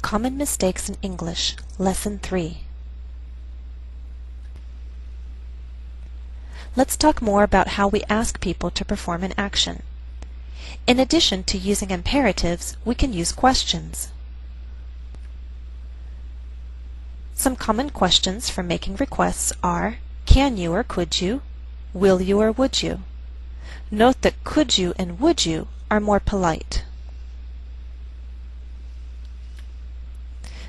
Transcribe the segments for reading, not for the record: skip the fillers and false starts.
Common Mistakes in English, Lesson 3. Let's talk more about how we ask people to perform an action. In addition to using imperatives, we can use questions. Some common questions for making requests are, can you or could you? Will you or would you? Note that could you and would you are more polite.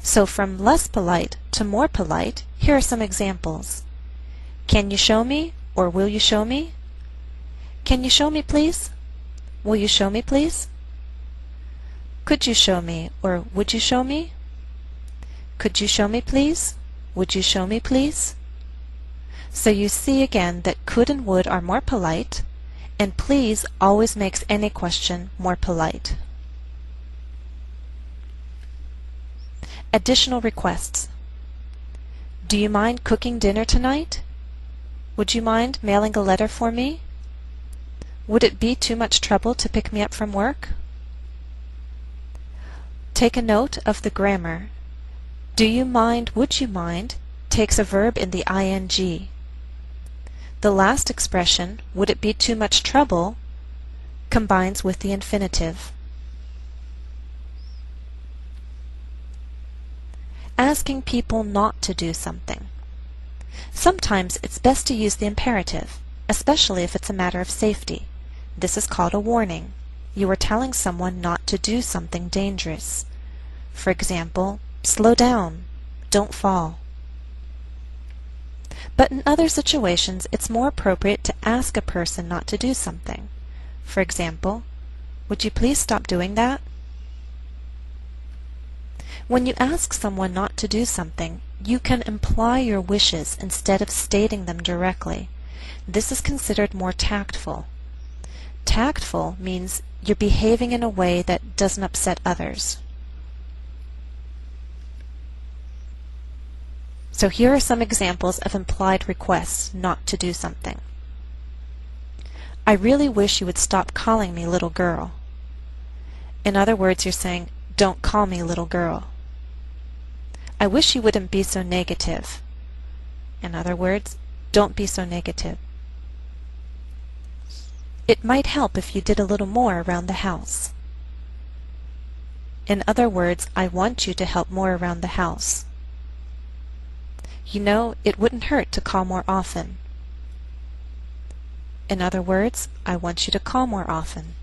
So from less polite to more polite, here are some examples. Can you show me or will you show me? Can you show me please? Will you show me please? Could you show me or would you show me? Could you show me please? Would you show me please? So you see again that could and would are more polite, and please always makes any question more polite. Additional requests. Do you mind cooking dinner tonight? Would you mind mailing a letter for me? Would it be too much trouble to pick me up from work? Take a note of the grammar. Do you mind, would you mind, takes a verb in the ing. The last expression, would it be too much trouble, combines with the infinitive. Asking people not to do something. Sometimes it's best to use the imperative, especially if it's a matter of safety. This is called a warning. You are telling someone not to do something dangerous. For example, slow down, don't fall. But in other situations, it's more appropriate to ask a person not to do something. For example, would you please stop doing that? When you ask someone not to do something, you can imply your wishes instead of stating them directly. This is considered more tactful. Tactful means you're behaving in a way that doesn't upset others. So here are some examples of implied requests not to do something. I really wish you would stop calling me little girl. In other words, you're saying, don't call me little girl. I wish you wouldn't be so negative. In other words, don't be so negative. It might help if you did a little more around the house. In other words, I want you to help more around the house. You know, it wouldn't hurt to call more often. In other words, I want you to call more often.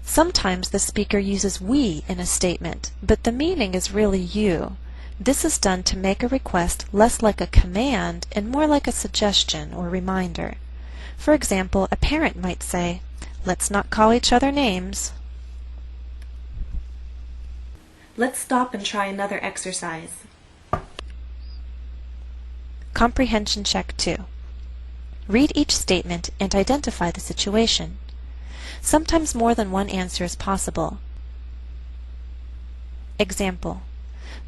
Sometimes the speaker uses we in a statement, but the meaning is really you. This is done to make a request less like a command and more like a suggestion or reminder. For example, a parent might say, let's not call each other names. Let's stop and try another exercise. Comprehension check 2. Read each statement and identify the situation. Sometimes more than one answer is possible. Example: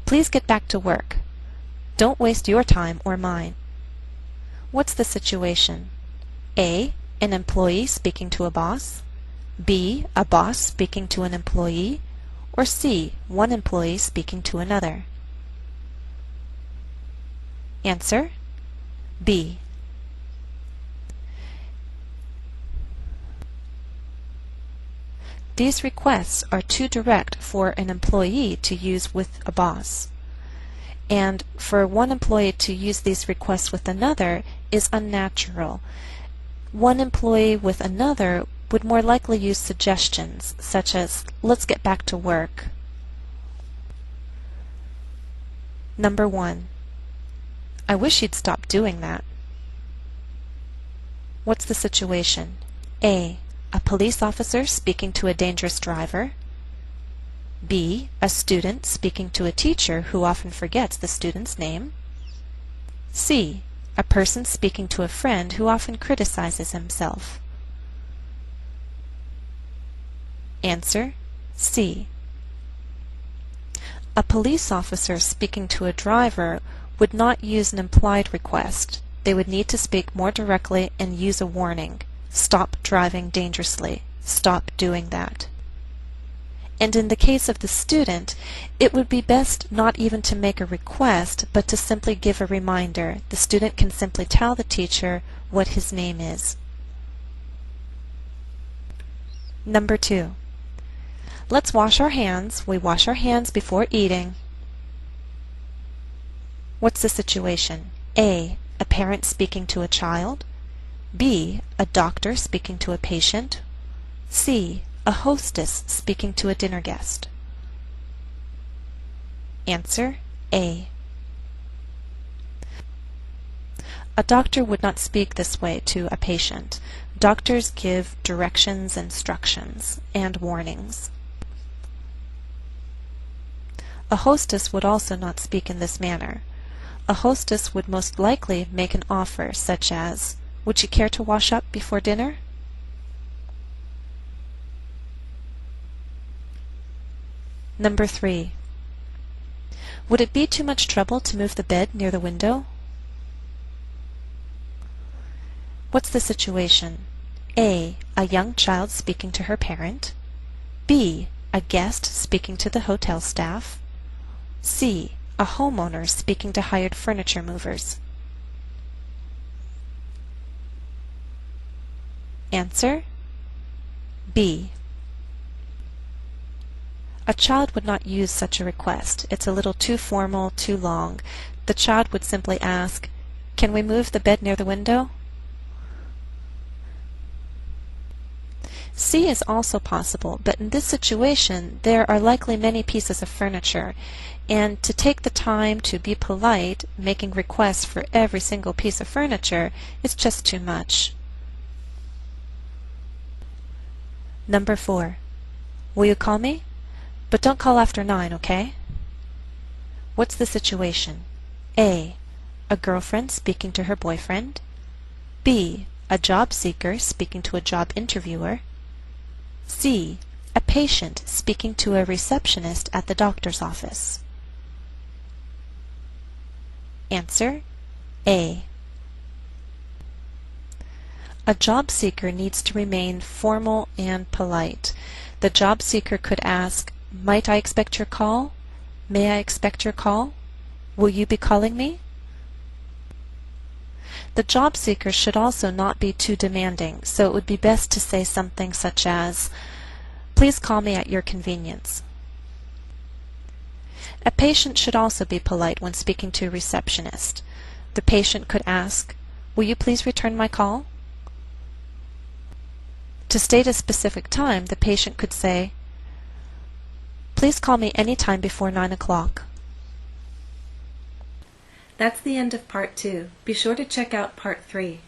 please get back to work. Don't waste your time or mine. What's the situation? A. An employee speaking to a boss. B. A boss speaking to an employee. Or C. One employee speaking to another. Answer: B. These requests are too direct for an employee to use with a boss. And for one employee to use these requests with another is unnatural. One employee with another would more likely use suggestions, such as, let's get back to work. Number 1. I wish you'd stop doing that. What's the situation? A. A police officer speaking to a dangerous driver. B. A student speaking to a teacher who often forgets the student's name. C. A person speaking to a friend who often criticizes himself. Answer: C. A police officer speaking to a driver would not use an implied request. They would need to speak more directly and use a warning. Stop driving dangerously. stop doing that. And in the case of the student, it would be best not even to make a request, but to simply give a reminder. The student can simply tell the teacher what his name is. Number 2. Let's wash our hands. We wash our hands before eating. What's the situation? A. A parent speaking to a child. B. A doctor speaking to a patient. C. A hostess speaking to a dinner guest. Answer: A. A doctor would not speak this way to a patient. Doctors give directions, instructions, and warnings. A hostess would also not speak in this manner. A hostess would most likely make an offer such as, "Would you care to wash up before dinner?" Number 3. Would it be too much trouble to move the bed near the window? What's the situation? A. A young child speaking to her parent. B. A guest speaking to the hotel staff. C. A homeowner speaking to hired furniture movers. Answer: B. A child would not use such a request. It's a little too formal, too long. The child would simply ask, "Can we move the bed near the window?" C is also possible, but in this situation there are likely many pieces of furniture, and to take the time to be polite, making requests for every single piece of furniture, is just too much. Number 4. Will you call me? But don't call after 9, okay? What's the situation? A. A girlfriend speaking to her boyfriend. B. A job seeker speaking to a job interviewer. C. A patient speaking to a receptionist at the doctor's office. Answer: A. A job seeker needs to remain formal and polite. The job seeker could ask, "Might I expect your call? May I expect your call? Will you be calling me?" The job seeker should also not be too demanding, so it would be best to say something such as, "Please call me at your convenience." A patient should also be polite when speaking to a receptionist. The patient could ask, "Will you please return my call?" To state a specific time, the patient could say, "Please call me any time before 9 o'clock." That's the end of part 2. Be sure to check out part 3.